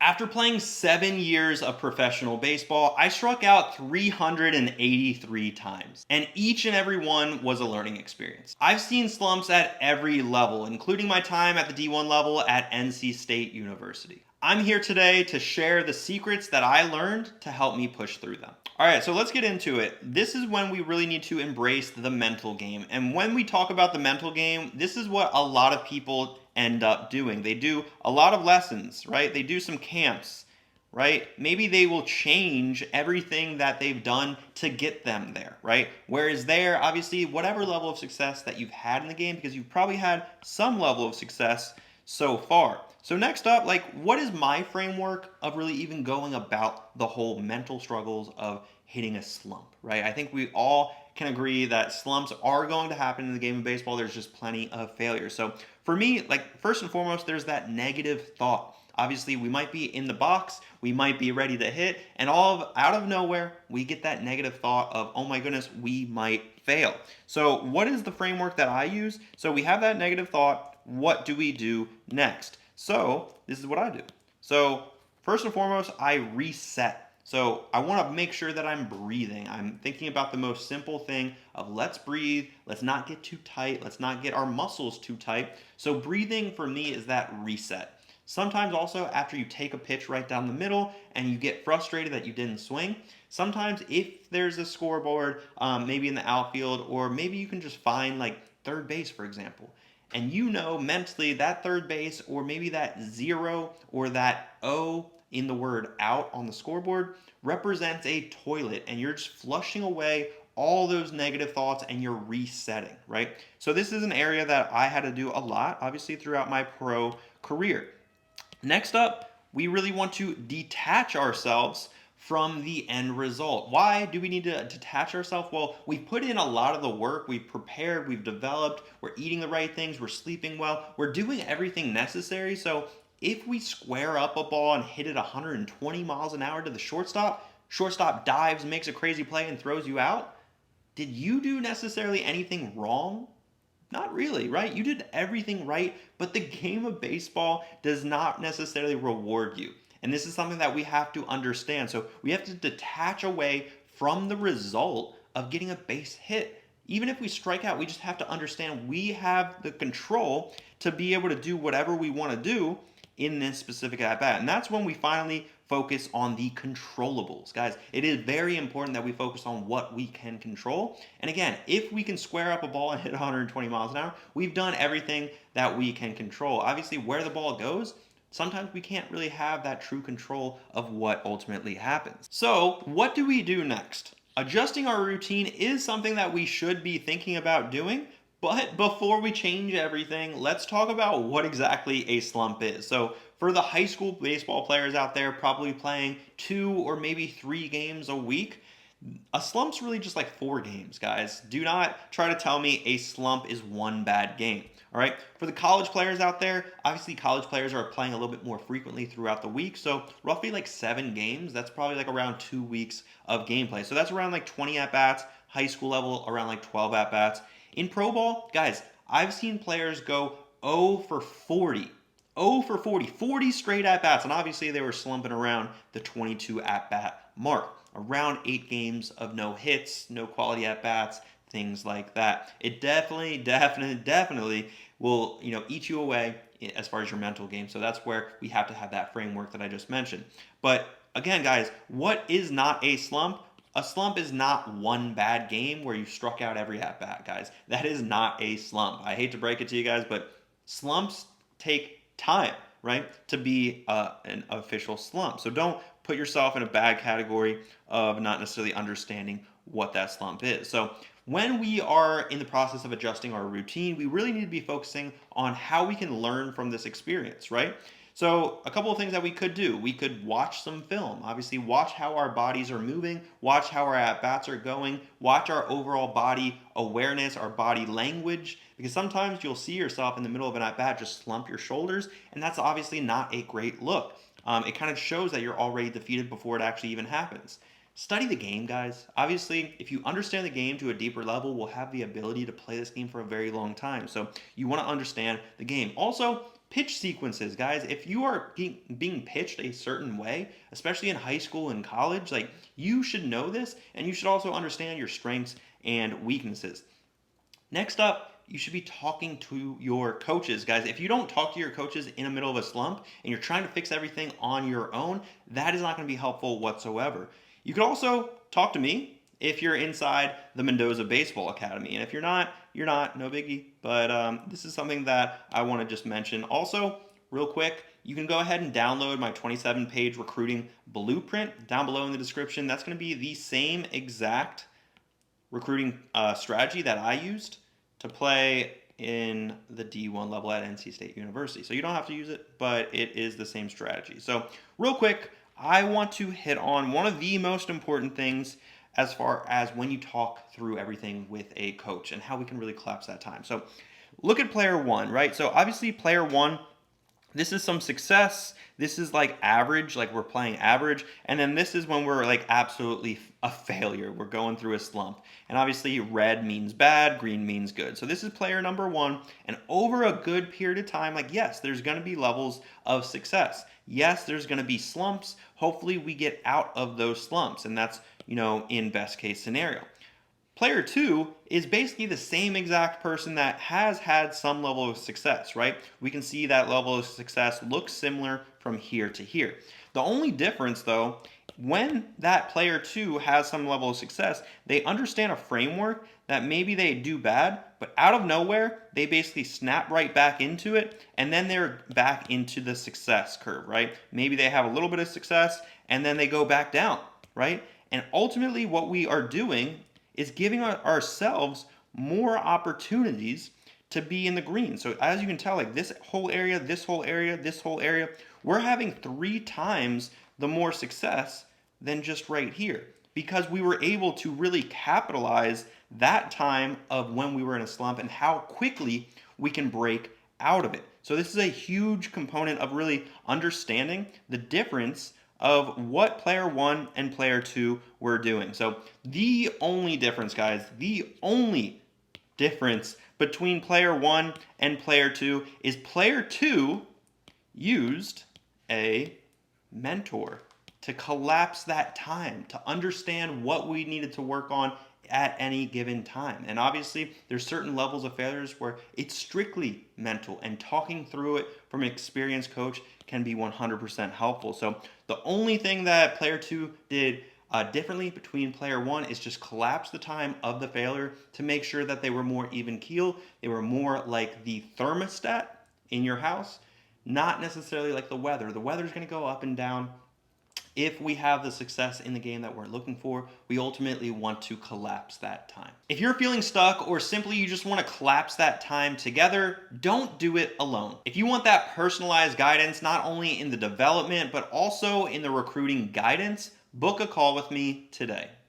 After playing 7 years of professional baseball, I struck out 383 times, and each and every one was a learning experience. I've seen slumps at every level, including my time at the D1 level at NC State University. I'm here today to share the secrets that I learned to help me push through them. All right, so let's get into it. This is when we really need to embrace the mental game. And when we talk about the mental game, this is what a lot of people end up doing. They do a lot of lessons, right? They do some camps, right? Maybe they will change everything that they've done to get them there, right? Whereas there, obviously, whatever level of success that you've had in the game, because you've probably had some level of success so far. So next up, like, what is my framework of really even going about the whole mental struggles of hitting a slump, right? I think we all can agree that slumps are going to happen in the game of baseball. There's just plenty of failure. So for me, like, first and foremost, there's that negative thought. Obviously, we might be in the box, we might be ready to hit, and out of nowhere, we get that negative thought of, oh my goodness, we might fail. So what is the framework that I use? So we have that negative thought. What do we do next? So this is what I do. So first and foremost, I reset. So I want to make sure that I'm breathing. I'm thinking about the most simple thing of let's breathe, let's not get too tight, let's not get our muscles too tight. So breathing for me is that reset. Sometimes also after you take a pitch right down the middle and you get frustrated that you didn't swing, sometimes if there's a scoreboard, maybe in the outfield, or maybe you can just find like third base, for example, and you know mentally that third base or maybe that 0 or that O in the word out on the scoreboard represents a toilet, and you're just flushing away all those negative thoughts and you're resetting, right? So this is an area that I had to do a lot, obviously, throughout my pro career. Next up, we really want to detach ourselves from the end result. Why do we need to detach ourselves? Well, we've put in a lot of the work, we've prepared, we've developed, we're eating the right things, we're sleeping well, we're doing everything necessary. So if we square up a ball and hit it 120 miles an hour to the shortstop dives, makes a crazy play, and throws you out, did you do necessarily anything wrong? Not really, right? You did everything right, but the game of baseball does not necessarily reward you. And this is something that we have to understand. So we have to detach away from the result of getting a base hit. Even if we strike out, we just have to understand we have the control to be able to do whatever we want to do in this specific at bat. And that's when we finally focus on the controllables. Guys, it is very important that we focus on what we can control. And again, if we can square up a ball and hit 120 miles an hour, we've done everything that we can control. Obviously, where the ball goes, sometimes we can't really have that true control of what ultimately happens. So, what do we do next? Adjusting our routine is something that we should be thinking about doing. But before we change everything, let's talk about what exactly a slump is. So, for the high school baseball players out there probably playing 2 or maybe 3 games a week, a slump's really just like 4 games, guys. Do not try to tell me a slump is one bad game. All right. For the college players out there, obviously college players are playing a little bit more frequently throughout the week. So roughly like 7 games. That's probably like around 2 weeks of gameplay. So that's around like 20 at bats. High school level around like 12 at bats. In pro ball, guys, I've seen players go 0 for 40. 0 for 40. 40 straight at bats. And obviously they were slumping around the 22 at bat mark. Around 8 games of no hits, no quality at bats, things like that. It definitely will, eat you away as far as your mental game. So that's where we have to have that framework that I just mentioned. But again, guys, what is not a slump? A slump is not one bad game where you struck out every at bat, guys. That is not a slump. I hate to break it to you guys, but slumps take time, right, to be an official slump. So don't put yourself in a bad category of not necessarily understanding what that slump is. So when we are in the process of adjusting our routine, we really need to be focusing on how we can learn from this experience, right? So a couple of things that we could do. We could watch some film. Obviously, watch how our bodies are moving, watch how our at-bats are going, watch our overall body awareness, our body language, because sometimes you'll see yourself in the middle of an at-bat just slump your shoulders, and that's obviously not a great look. It kind of shows that you're already defeated before it actually even happens. Study the game, guys. Obviously, if you understand the game to a deeper level, we'll have the ability to play this game for a very long time. So you want to understand the game. Also, Pitch sequences, guys. If you are being pitched a certain way, especially in high school and college, like you should know this, and you should also understand your strengths and weaknesses. Next up, you should be talking to your coaches, guys. If you don't talk to your coaches in the middle of a slump and you're trying to fix everything on your own, that is not going to be helpful whatsoever. You could also talk to me if you're inside the Mendoza Baseball Academy. And if you're not, no biggie. But this is something that I want to just mention. Also, real quick, you can go ahead and download my 27-page recruiting blueprint down below in the description. That's going to be the same exact recruiting strategy that I used to play in the D1 level at NC State University. So you don't have to use it, but it is the same strategy. So real quick, I want to hit on one of the most important things as far as when you talk through everything with a coach and how we can really collapse that time. So look at player one, right? So obviously player one, this is some success. This is like average, like we're playing average. And then this is when we're like absolutely a failure. We're going through a slump. And obviously red means bad, green means good. So this is player number one. And over a good period of time, like yes, there's going to be levels of success. Yes, there's going to be slumps. Hopefully we get out of those slumps. And that's, in best case scenario. Player two is basically the same exact person that has had some level of success, right? We can see that level of success looks similar from here to here. The only difference, though, when that player two has some level of success, they understand a framework that maybe they do bad, but out of nowhere, they basically snap right back into it, and then they're back into the success curve, right? Maybe they have a little bit of success, and then they go back down, right? And ultimately, what we are doing is giving ourselves more opportunities to be in the green. So as you can tell, like this whole area, this whole area, this whole area, we're having 3 times the more success than just right here because we were able to really capitalize that time of when we were in a slump and how quickly we can break out of it. So this is a huge component of really understanding the difference of what player one and player two were doing. So the only difference, guys, the only difference between player one and player two is player two used a mentor to collapse that time, to understand what we needed to work on at any given time. And obviously, there's certain levels of failures where it's strictly mental, and talking through it from an experienced coach can be 100% helpful. So the only thing that player two did differently between player one is just collapse the time of the failure to make sure that they were more even keel. They were more like the thermostat in your house, not necessarily like the weather. The weather is going to go up and down. If we have the success in the game that we're looking for, we ultimately want to collapse that time. If you're feeling stuck or simply you just want to collapse that time together, don't do it alone. If you want that personalized guidance, not only in the development, but also in the recruiting guidance, book a call with me today.